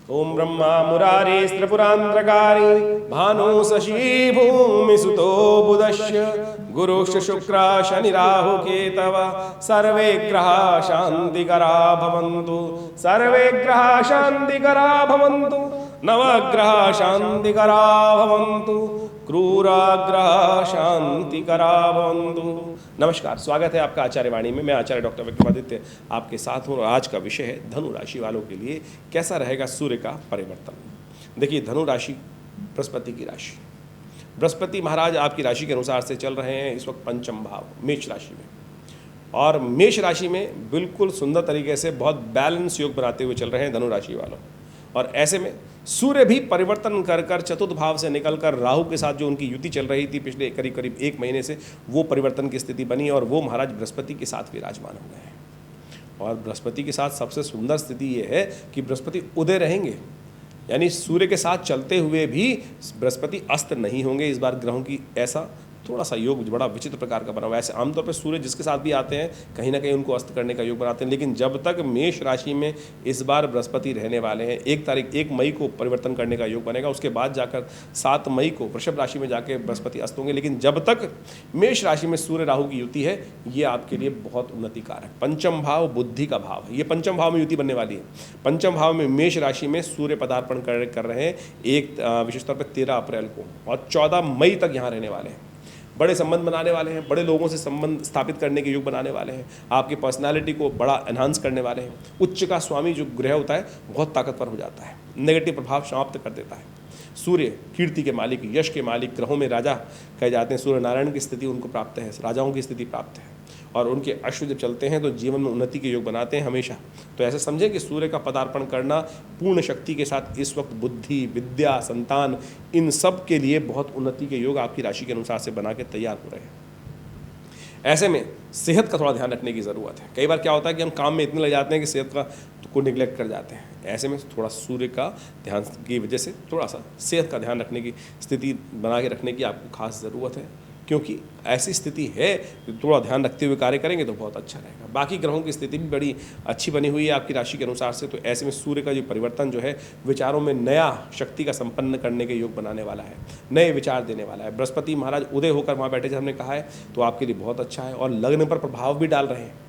ओम ब्रह्मा मुरारी त्रिपुरांतकारी भानु शशि भूमि सुतो बुधश्य गुरुश्च शुक्र शनि राहु केतव सर्वे ग्रहा शांतिकरा भवन्तु, सर्वे ग्रहा शांतिकरा भवन्तु, नवग्रह शांतिकरा भवन्तु, क्रूराग्रह शांतिकरा भवन्तु। नमस्कार, स्वागत है आपका आचार्य वाणी में। मैं आचार्य डॉक्टर विक्रमादित्य आपके साथ हूँ और आज का विषय है धनु राशि वालों के लिए कैसा रहेगा सूर्य का परिवर्तन। देखिए, धनु राशि बृहस्पति की राशि, बृहस्पति महाराज आपकी राशि के अनुसार से चल रहे हैं इस वक्त पंचम भाव मेष राशि में, और मेष राशि में बिल्कुल सुंदर तरीके से बहुत बैलेंस योग बनाते हुए चल रहे हैं धनु राशि वालों। और ऐसे में सूर्य भी परिवर्तन कर कर चतुर्थ भाव से निकलकर राहु के साथ जो उनकी युति चल रही थी पिछले करीब करीब एक महीने से, वो परिवर्तन की स्थिति बनी और वो महाराज बृहस्पति के साथ विराजमान हो गए हैं। और बृहस्पति के साथ सबसे सुंदर स्थिति ये है कि बृहस्पति उदय रहेंगे, यानी सूर्य के साथ चलते हुए भी बृहस्पति अस्त नहीं होंगे। इस बार ग्रहों की ऐसा थोड़ा सा योग बड़ा विचित्र प्रकार का बना हुआ है। ऐसे आमतौर पर सूर्य जिसके साथ भी आते हैं कहीं ना कहीं उनको अस्त करने का योग बनाते हैं, लेकिन जब तक मेष राशि में इस बार बृहस्पति रहने वाले हैं, 1 मई को परिवर्तन करने का योग बनेगा, उसके बाद जाकर 7 मई को वृषभ राशि में जाके बृहस्पति अस्त होंगे। लेकिन जब तक मेष राशि में सूर्य राहु की युति है, ये आपके लिए बहुत उन्नतिकारक। पंचम भाव बुद्धि का भाव है, ये पंचम भाव में युति बनने वाली है। पंचम भाव में मेष राशि में सूर्य पदार्पण कर रहे हैं एक विशेष तौर पर 13 अप्रैल को, और 14 मई तक यहाँ रहने वाले हैं। बड़े संबंध बनाने वाले हैं, बड़े लोगों से संबंध स्थापित करने के योग बनाने वाले हैं, आपकी पर्सनालिटी को बड़ा एनहांस करने वाले हैं। उच्च का स्वामी जो ग्रह होता है बहुत ताकतवर हो जाता है, नेगेटिव प्रभाव समाप्त कर देता है। सूर्य कीर्ति के मालिक, यश के मालिक, ग्रहों में राजा कहे जाते हैं। सूर्य नारायण की स्थिति उनको प्राप्त है, राजाओं की स्थिति प्राप्त है, और उनके अश्व जब चलते हैं तो जीवन में उन्नति के योग बनाते हैं हमेशा। तो ऐसे समझें कि सूर्य का पदार्पण करना पूर्ण शक्ति के साथ इस वक्त बुद्धि, विद्या, संतान, इन सब के लिए बहुत उन्नति के योग आपकी राशि के अनुसार से बना के तैयार हो रहे हैं। ऐसे में सेहत का थोड़ा ध्यान रखने की ज़रूरत है। कई बार क्या होता है कि हम काम में इतने लग जाते हैं कि सेहत का को निगलेक्ट कर जाते हैं। ऐसे में थोड़ा सूर्य का ध्यान की वजह से थोड़ा सा सेहत का ध्यान रखने की स्थिति बना के रखने की आपको खास ज़रूरत है, क्योंकि ऐसी स्थिति है कि थोड़ा ध्यान रखते हुए कार्य करेंगे तो बहुत अच्छा रहेगा। बाकी ग्रहों की स्थिति भी बड़ी अच्छी बनी हुई है आपकी राशि के अनुसार से। तो ऐसे में सूर्य का जो परिवर्तन जो है विचारों में नया शक्ति का संपन्न करने के योग बनाने वाला है, नए विचार देने वाला है। बृहस्पति महाराज उदय होकर वहाँ बैठे जैसे हमने कहा है, तो आपके लिए बहुत अच्छा है, और लग्न पर प्रभाव भी डाल रहे हैं।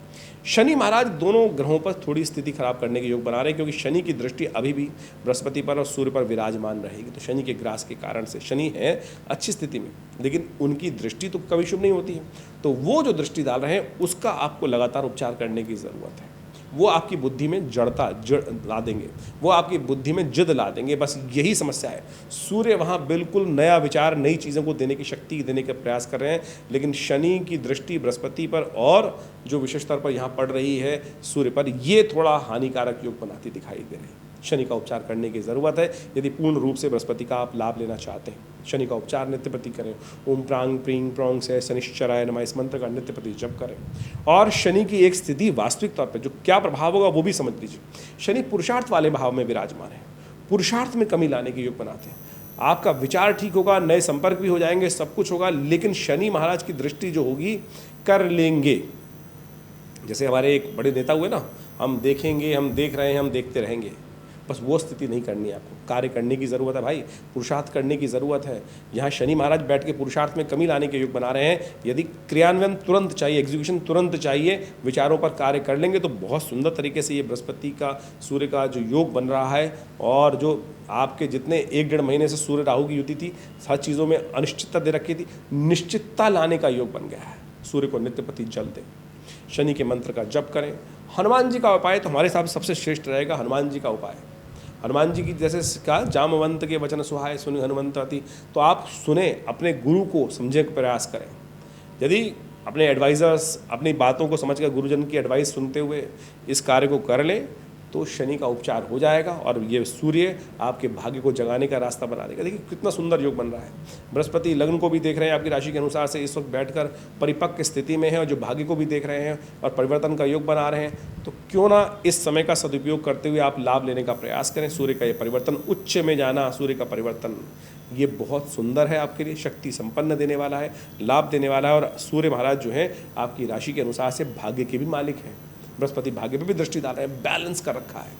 शनि महाराज दोनों ग्रहों पर थोड़ी स्थिति खराब करने के योग बना रहे हैं, क्योंकि शनि की दृष्टि अभी भी बृहस्पति पर और सूर्य पर विराजमान रहेगी। तो शनि के ग्रास के कारण से शनि है अच्छी स्थिति में, लेकिन उनकी दृष्टि तो कभी शुभ नहीं होती है। तो वो जो दृष्टि डाल रहे हैं उसका आपको लगातार उपचार करने की ज़रूरत है। वो आपकी बुद्धि में जड़ ला देंगे, वो आपकी बुद्धि में जिद ला देंगे, बस यही समस्या है। सूर्य वहाँ बिल्कुल नया विचार, नई चीज़ों को देने की शक्ति देने का प्रयास कर रहे हैं, लेकिन शनि की दृष्टि बृहस्पति पर और जो विशेष तौर पर यहाँ पड़ रही है सूर्य पर, ये थोड़ा हानिकारक योग बनाती दिखाई दे रही है। शनि का उपचार करने की ज़रूरत है यदि पूर्ण रूप से बृहस्पति का आप लाभ लेना चाहते हैं। शनि का उपचार नित्य प्रति करें। ओम प्रांग प्रींग प्रोंग से शनिश्चराय नमः, इस मंत्र का नित्य प्रति जप करें। और शनि की एक स्थिति वास्तविक तौर पर जो क्या प्रभाव होगा वो भी समझ लीजिए। शनि पुरुषार्थ वाले भाव में विराजमान है, पुरुषार्थ में कमी लाने के योग बनाते हैं। आपका विचार ठीक होगा, नए संपर्क भी हो जाएंगे, सब कुछ होगा, लेकिन शनि महाराज की दृष्टि जो होगी कर लेंगे। जैसे हमारे एक बड़े नेता हुए ना, हम देखेंगे, हम देख रहे हैं, हम देखते रहेंगे, बस वो स्थिति नहीं करनी है। आपको कार्य करने की ज़रूरत है भाई, पुरुषार्थ करने की ज़रूरत है। यहाँ शनि महाराज बैठ के पुरुषार्थ में कमी लाने के योग बना रहे हैं। यदि क्रियान्वयन तुरंत चाहिए, एग्जीक्यूशन तुरंत चाहिए, विचारों पर कार्य कर लेंगे तो बहुत सुंदर तरीके से ये बृहस्पति का सूर्य का जो योग बन रहा है, और जो आपके जितने 1-1.5 महीने से सूर्य राहु की युति थी, हर चीज़ों में अनिश्चितता दे रखी थी, निश्चितता लाने का योग बन गया है। सूर्य को नित्य प्रति जल दें, शनि के मंत्र का जप करें। हनुमान जी का उपाय तो हमारे हिसाब से सबसे श्रेष्ठ रहेगा। हनुमान जी का उपाय, हनुमान जी की जैसे कहा, जामवंत के वचन सुहाए सुनि हनुमंत अति, तो आप सुने, अपने गुरु को समझने का प्रयास करें। यदि अपने एडवाइज़र्स अपनी बातों को समझकर गुरुजन की एडवाइस सुनते हुए इस कार्य को कर लें तो शनि का उपचार हो जाएगा, और ये सूर्य आपके भाग्य को जगाने का रास्ता बना देगा। देखिए कितना सुंदर योग बन रहा है। बृहस्पति लग्न को भी देख रहे हैं आपकी राशि के अनुसार से इस वक्त बैठकर परिपक्व स्थिति में है, और जो भाग्य को भी देख रहे हैं और परिवर्तन का योग बना रहे हैं। तो क्यों ना इस समय का सदुपयोग करते हुए आप लाभ लेने का प्रयास करें। सूर्य का ये परिवर्तन, उच्च में जाना, सूर्य का परिवर्तन, ये बहुत सुंदर है आपके लिए, शक्ति संपन्न देने वाला है, लाभ देने वाला है। और सूर्य महाराज जो है आपकी राशि के अनुसार से भाग्य के भी मालिक हैं। बृहस्पति भाग्य पे भी दृष्टि डाल रहे हैं, बैलेंस कर रखा है।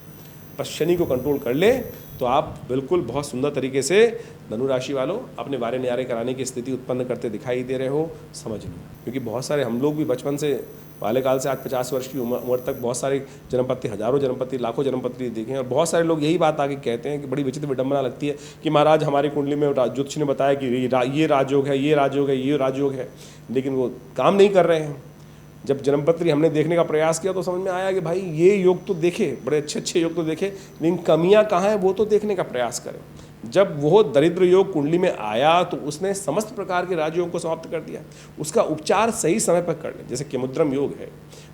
बस शनि को कंट्रोल कर ले तो आप बिल्कुल बहुत सुंदर तरीके से धनु राशि वालों अपने वारे न्यारे कराने की स्थिति उत्पन्न करते दिखाई दे रहे हो, समझ लो। क्योंकि बहुत सारे हम लोग भी बचपन से बाल्यकाल से आज 50 वर्ष की उम्र तक बहुत सारे जन्मपत्ति, हजारों जन्मपत्ति, लाखों जन्मपत्ति देखे हैं। और बहुत सारे लोग यही बात आके कहते हैं कि बड़ी विचित्र विडंबना लगती है कि महाराज हमारी कुंडली में ज्योतिष ने बताया कि ये राजयोग है, ये राजयोग है, ये राजयोग है, लेकिन वो काम नहीं कर रहे हैं। जब जन्मपत्री हमने देखने का प्रयास किया तो समझ में आया कि भाई ये योग तो देखे, बड़े अच्छे अच्छे योग तो देखे, लेकिन कमियां कहाँ हैं वो तो देखने का प्रयास करें। जब वो दरिद्र योग कुंडली में आया तो उसने समस्त प्रकार के राजयोग को समाप्त कर दिया। उसका उपचार सही समय पर कर ले। जैसे केमुद्रम योग है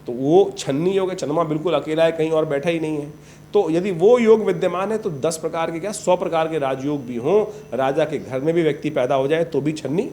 तो वो छन्नी योग है, चंद्रमा बिल्कुल अकेला है, कहीं और बैठा ही नहीं है। तो यदि वो योग विद्यमान है तो 10 प्रकार के क्या 100 प्रकार के राजयोग भी हों, राजा के घर में भी व्यक्ति पैदा हो जाए तो भी छन्नी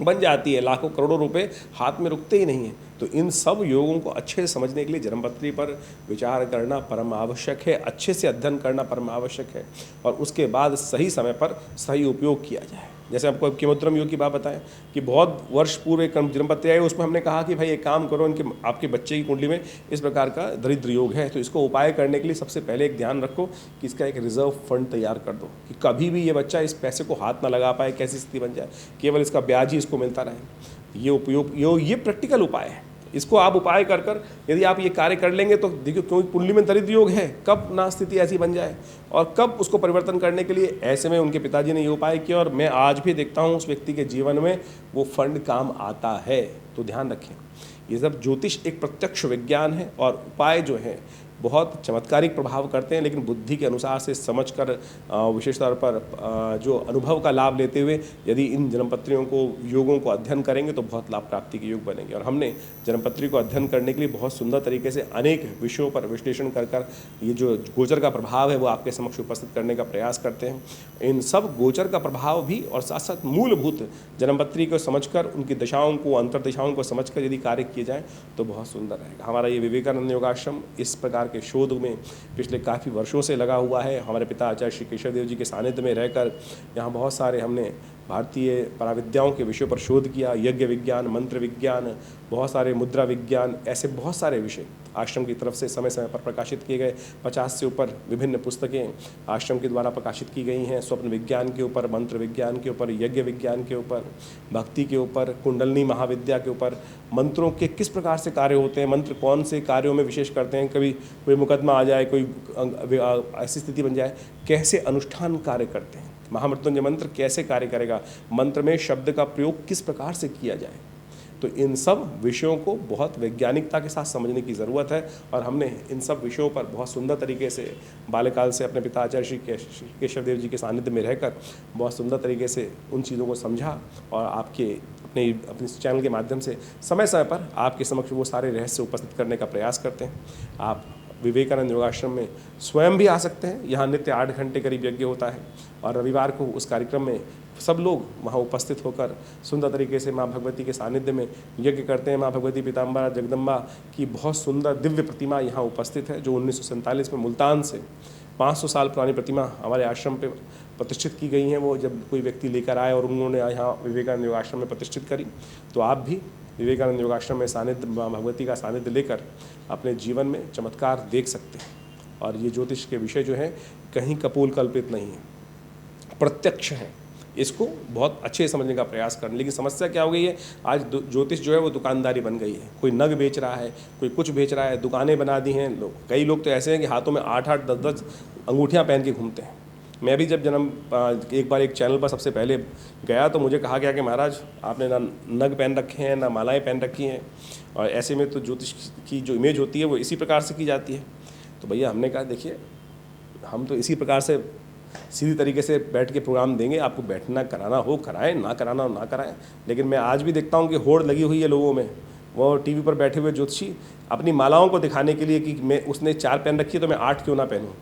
बन जाती है। लाखों करोड़ों रुपए हाथ में रुकते ही नहीं हैं। तो इन सब योगों को अच्छे से समझने के लिए जन्मपत्री पर विचार करना परम आवश्यक है, अच्छे से अध्ययन करना परम आवश्यक है, और उसके बाद सही समय पर सही उपयोग किया जाए। जैसे आपको केमुद्रम योग की बात बताएं कि बहुत वर्ष पूर्व एक जन्मपत्री आई, उसमें हमने कहा कि भाई एक काम करो, इनके आपके बच्चे की कुंडली में इस प्रकार का दरिद्र योग है, तो इसको उपाय करने के लिए सबसे पहले एक ध्यान रखो कि इसका एक रिजर्व फंड तैयार कर दो कि कभी भी ये बच्चा इस पैसे को हाथ ना लगा पाए, कैसी स्थिति बन जाए, केवल इसका ब्याज ही इसको मिलता रहे। ये उपयोग ये प्रैक्टिकल उपाय है। इसको आप उपाय कर कर यदि आप ये कार्य कर लेंगे तो देखिए, क्योंकि कुंडली में दरिद्र योग है, कब ना स्थिति ऐसी बन जाए और कब उसको परिवर्तन करने के लिए। ऐसे में उनके पिताजी ने ये उपाय किया और मैं आज भी देखता हूँ उस व्यक्ति के जीवन में वो फंड काम आता है। तो ध्यान रखें, ये सब ज्योतिष एक प्रत्यक्ष विज्ञान है और उपाय जो है बहुत चमत्कारिक प्रभाव करते हैं, लेकिन बुद्धि के अनुसार से समझकर विशेष तौर पर जो अनुभव का लाभ लेते हुए यदि इन जन्मपत्रियों को योगों को अध्ययन करेंगे तो बहुत लाभ प्राप्ति के योग बनेंगे। और हमने जन्मपत्री को अध्ययन करने के लिए बहुत सुंदर तरीके से अनेक विषयों पर विश्लेषण कर ये जो गोचर का प्रभाव है वो आपके समक्ष उपस्थित करने का प्रयास करते हैं। इन सब गोचर का प्रभाव भी और साथ साथ मूलभूत जन्मपत्री को समझकर उनकी दशाओं को, अंतर दिशाओं को समझकर यदि कार्य किए जाएँ तो बहुत सुंदर रहेगा। हमारा ये विवेकानंद योगाश्रम इस प्रकार के शोध में पिछले काफ़ी वर्षों से लगा हुआ है। हमारे पिता आचार्य श्री केशव देव जी के सानिध्य में रहकर यहाँ बहुत सारे हमने भारतीय पराविद्याओं के विषयों पर शोध किया। यज्ञ विज्ञान, मंत्र विज्ञान, बहुत सारे मुद्रा विज्ञान, ऐसे बहुत सारे विषय आश्रम की तरफ से समय समय पर प्रकाशित किए गए। 50 से ऊपर विभिन्न पुस्तकें आश्रम के द्वारा प्रकाशित की गई हैं। स्वप्न विज्ञान के ऊपर, मंत्र विज्ञान के ऊपर, यज्ञ विज्ञान के ऊपर, भक्ति के ऊपर, कुंडलनी महाविद्या के ऊपर, मंत्रों के किस प्रकार से कार्य होते हैं, मंत्र कौन से कार्यों में विशेष करते हैं, कभी कोई मुकदमा आ जाए, कोई ऐसी स्थिति बन जाए, कैसे अनुष्ठान कार्य करते हैं, महामृत्युंजय मंत्र कैसे कार्य करेगा, मंत्र में शब्द का प्रयोग किस प्रकार से किया जाए। तो इन सब विषयों को बहुत वैज्ञानिकता के साथ समझने की ज़रूरत है और हमने इन सब विषयों पर बहुत सुंदर तरीके से बाल्यकाल से अपने पिता आचार्य श्री केशव देव जी के सानिध्य में रहकर बहुत सुंदर तरीके से उन चीज़ों को समझा और आपके अपने चैनल के माध्यम से समय समय पर आपके समक्ष वो सारे रहस्य उपस्थित करने का प्रयास करते हैं। आप विवेकानंद योगाश्रम में स्वयं भी आ सकते हैं। यहाँ नित्य 8 घंटे करीब यज्ञ होता है और रविवार को उस कार्यक्रम में सब लोग वहाँ उपस्थित होकर सुंदर तरीके से माँ भगवती के सानिध्य में यज्ञ करते हैं। माँ भगवती पीताम्बरा जगदम्बा की बहुत सुंदर दिव्य प्रतिमा यहाँ उपस्थित है, जो 1947 में मुल्तान से 500 साल पुरानी प्रतिमा हमारे आश्रम पे प्रतिष्ठित की गई हैं। वो जब कोई व्यक्ति लेकर आए और उन्होंने यहाँ विवेकानंद योगाश्रम में प्रतिष्ठित करी, तो आप भी विवेकानंद योगाश्रम में सानिध्य, माँ भगवती का सानिध्य लेकर अपने जीवन में चमत्कार देख सकते हैं। और ये ज्योतिष के विषय जो हैं कहीं कपोल कल्पित नहीं है, प्रत्यक्ष हैं। इसको बहुत अच्छे से समझने का प्रयास करना। लेकिन समस्या क्या हो गई है, आज ज्योतिष जो है वो दुकानदारी बन गई है। कोई नग बेच रहा है, कोई कुछ बेच रहा है, दुकानें बना दी हैं लोग। कई लोग तो ऐसे हैं कि हाथों में 8-8, 10-10 अंगूठियाँ पहन के घूमते हैं। मैं भी जब एक बार एक चैनल पर सबसे पहले गया तो मुझे कहा गया कि महाराज आपने ना नग पहन रखे हैं, ना मालाएँ पहन रखी हैं, और ऐसे में तो ज्योतिष की जो इमेज होती है वो इसी प्रकार से की जाती है। तो भैया हमने कहा देखिए, हम तो इसी प्रकार से सीधी तरीके से बैठ के प्रोग्राम देंगे, आपको बैठना कराना हो कराएं, ना कराना हो ना कराएं। लेकिन मैं आज भी देखता हूं कि होड़ लगी हुई है लोगों में। वो टीवी पर बैठे हुए ज्योतिषी अपनी मालाओं को दिखाने के लिए कि मैं उसने 4 पहन रखी है तो मैं 8 क्यों ना पहनूं,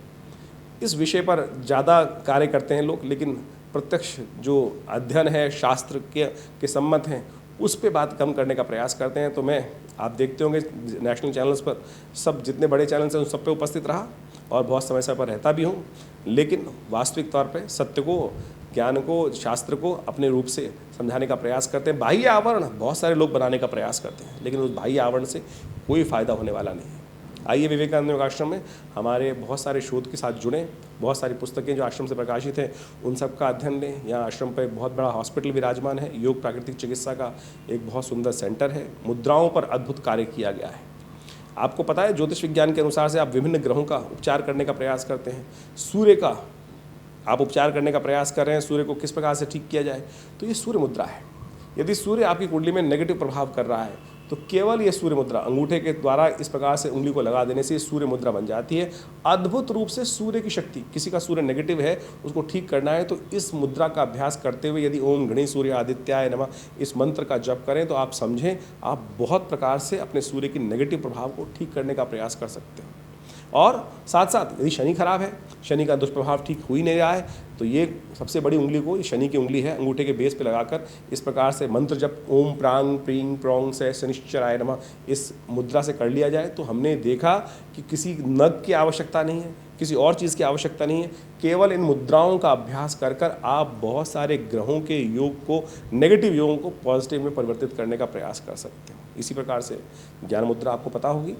इस विषय पर ज़्यादा कार्य करते हैं लोग। लेकिन प्रत्यक्ष जो अध्ययन है, शास्त्र के सम्मत हैं, उस पे बात कम करने का प्रयास करते हैं। तो मैं, आप देखते होंगे नेशनल चैनल्स पर सब जितने बड़े चैनल्स हैं उन सब पे उपस्थित रहा और बहुत समय समय पर रहता भी हूँ। लेकिन वास्तविक तौर पे सत्य को, ज्ञान को, शास्त्र को अपने रूप से समझाने का प्रयास करते हैं। बाह्य आवरण बहुत सारे लोग बनाने का प्रयास करते हैं, लेकिन उस बाह्य आवरण से कोई फ़ायदा होने वाला नहीं है। आइए विवेकानंद योग आश्रम में हमारे बहुत सारे शोध के साथ जुड़ें, बहुत सारी पुस्तकें जो आश्रम से प्रकाशित हैं उन सब का अध्ययन लें। यहाँ आश्रम पर बहुत बड़ा हॉस्पिटल विराजमान है, योग प्राकृतिक चिकित्सा का एक बहुत सुंदर सेंटर है, मुद्राओं पर अद्भुत कार्य किया गया है। आपको पता है ज्योतिष विज्ञान के अनुसार से आप विभिन्न ग्रहों का उपचार करने का प्रयास करते हैं, सूर्य का आप उपचार करने का प्रयास कर रहे हैं, सूर्य को किस प्रकार से ठीक किया जाए, तो ये सूर्य मुद्रा है। यदि सूर्य आपकी कुंडली में नेगेटिव प्रभाव कर रहा है तो केवल ये सूर्य मुद्रा अंगूठे के द्वारा इस प्रकार से उंगली को लगा देने से ये सूर्य मुद्रा बन जाती है। अद्भुत रूप से सूर्य की शक्ति, किसी का सूर्य नेगेटिव है उसको ठीक करना है तो इस मुद्रा का अभ्यास करते हुए यदि ओम गणेश सूर्य आदित्याय नमः इस मंत्र का जप करें तो आप समझें आप बहुत प्रकार से अपने सूर्य की नेगेटिव प्रभाव को ठीक करने का प्रयास कर सकते हैं। और साथ साथ यदि शनि खराब है, शनि का दुष्प्रभाव ठीक हो ही नहीं रहा है, तो ये सबसे बड़ी उंगली को, ये शनि की उंगली है, अंगूठे के बेस पे लगाकर इस प्रकार से मंत्र जब ओम प्रांग प्रींग प्रोंग से शनिश्चराय नमः इस मुद्रा से कर लिया जाए तो हमने देखा कि किसी नग की आवश्यकता नहीं है, किसी और चीज़ की आवश्यकता नहीं है। केवल इन मुद्राओं का अभ्यास कर कर आप बहुत सारे ग्रहों के योग को, नेगेटिव योगों को पॉजिटिव में परिवर्तित करने का प्रयास कर सकते हैं। इसी प्रकार से ज्ञान मुद्रा आपको पता होगी,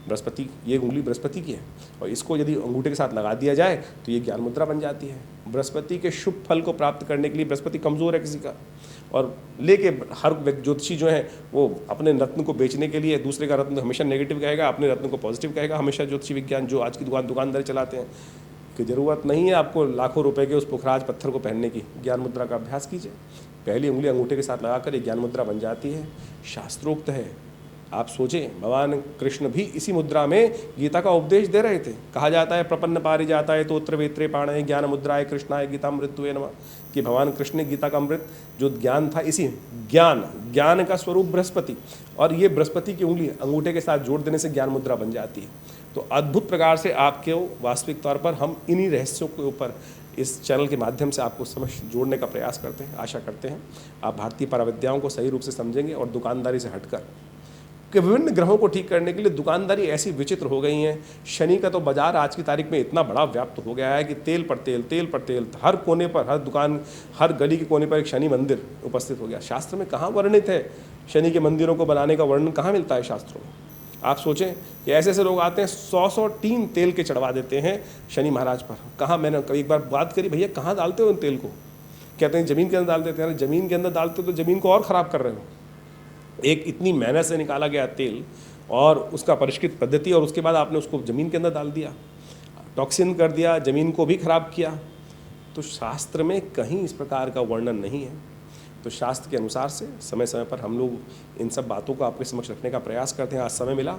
बृहस्पति, ये उंगली बृहस्पति की है और इसको यदि अंगूठे के साथ लगा दिया जाए तो ये ज्ञान मुद्रा बन जाती है। बृहस्पति के शुभ फल को प्राप्त करने के लिए, बृहस्पति कमज़ोर है किसी का और लेके हर ज्योतिषी जो है वो अपने रत्न को बेचने के लिए दूसरे का रत्न हमेशा नेगेटिव कहेगा, अपने रत्न को पॉजिटिव कहेगा। हमेशा ज्योतिषी विज्ञान जो आज की दुकानदारी चलाते हैं कि ज़रूरत नहीं है आपको लाखों रुपए के उस पुखराज पत्थर को पहनने की, ज्ञान मुद्रा का अभ्यास कीजिए। पहली उंगली अंगूठे के साथ लगाकर ये ज्ञान मुद्रा बन जाती है, शास्त्रोक्त है। आप सोचें भगवान कृष्ण भी इसी मुद्रा में गीता का उपदेश दे रहे थे। कहा जाता है प्रपन्न पारिजाता है तोत्र वेत्रे पाणय ज्ञान मुद्राय कृष्णाय गीतामृतवे नमः, कि भगवान कृष्ण ने गीता का अमृत जो ज्ञान था, इसी ज्ञान का स्वरूप बृहस्पति, और ये बृहस्पति की उंगली अंगूठे के साथ जोड़ देने से ज्ञान मुद्रा बन जाती है। तो अद्भुत प्रकार से आपके वास्तविक तौर पर हम इन्हीं रहस्यों के ऊपर इस चैनल के माध्यम से आपको समझ जोड़ने का प्रयास करते हैं। आशा करते हैं आप भारतीय पराविद्याओं को सही रूप से समझेंगे और दुकानदारी से हटकर कि विभिन्न ग्रहों को ठीक करने के लिए दुकानदारी ऐसी विचित्र हो गई है। शनि का तो बाजार आज की तारीख में इतना बड़ा व्याप्त हो गया है कि तेल पर तेल, हर कोने पर, हर दुकान, हर गली के कोने पर एक शनि मंदिर उपस्थित हो गया। शास्त्र में कहाँ वर्णित है शनि के मंदिरों को बनाने का वर्णन कहाँ मिलता है शास्त्रों में? आप सोचें कि ऐसे ऐसे लोग आते हैं 100 टीन तेल के चढ़वा देते हैं शनि महाराज पर। कहाँ, मैंने कभी एक बार बात करी, भैया कहाँ डालते हो उन तेल को? कहते हैं ज़मीन के अंदर डाल देते हैं। ज़मीन के अंदर डालते हो तो ज़मीन को और ख़राब कर रहे हो। एक इतनी मेहनत से निकाला गया तेल और उसका परिष्कृत पद्धति, और उसके बाद आपने उसको ज़मीन के अंदर डाल दिया, टॉक्सिन कर दिया, ज़मीन को भी खराब किया। तो शास्त्र में कहीं इस प्रकार का वर्णन नहीं है। तो शास्त्र के अनुसार से समय समय पर हम लोग इन सब बातों को आपके समक्ष रखने का प्रयास करते हैं। आज समय मिला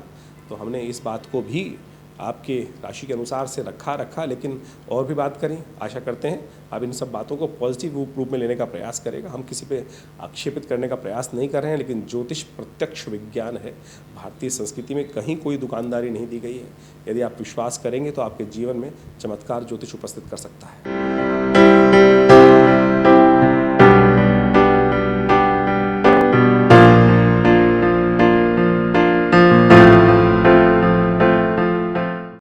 तो हमने इस बात को भी आपके राशि के अनुसार से रखा, लेकिन और भी बात करें। आशा करते हैं आप इन सब बातों को पॉजिटिव रूप में लेने का प्रयास करेगा। हम किसी पे आक्षेपित करने का प्रयास नहीं कर रहे हैं, लेकिन ज्योतिष प्रत्यक्ष विज्ञान है। भारतीय संस्कृति में कहीं कोई दुकानदारी नहीं दी गई है। यदि आप विश्वास करेंगे तो आपके जीवन में चमत्कार ज्योतिष उपस्थित कर सकता है।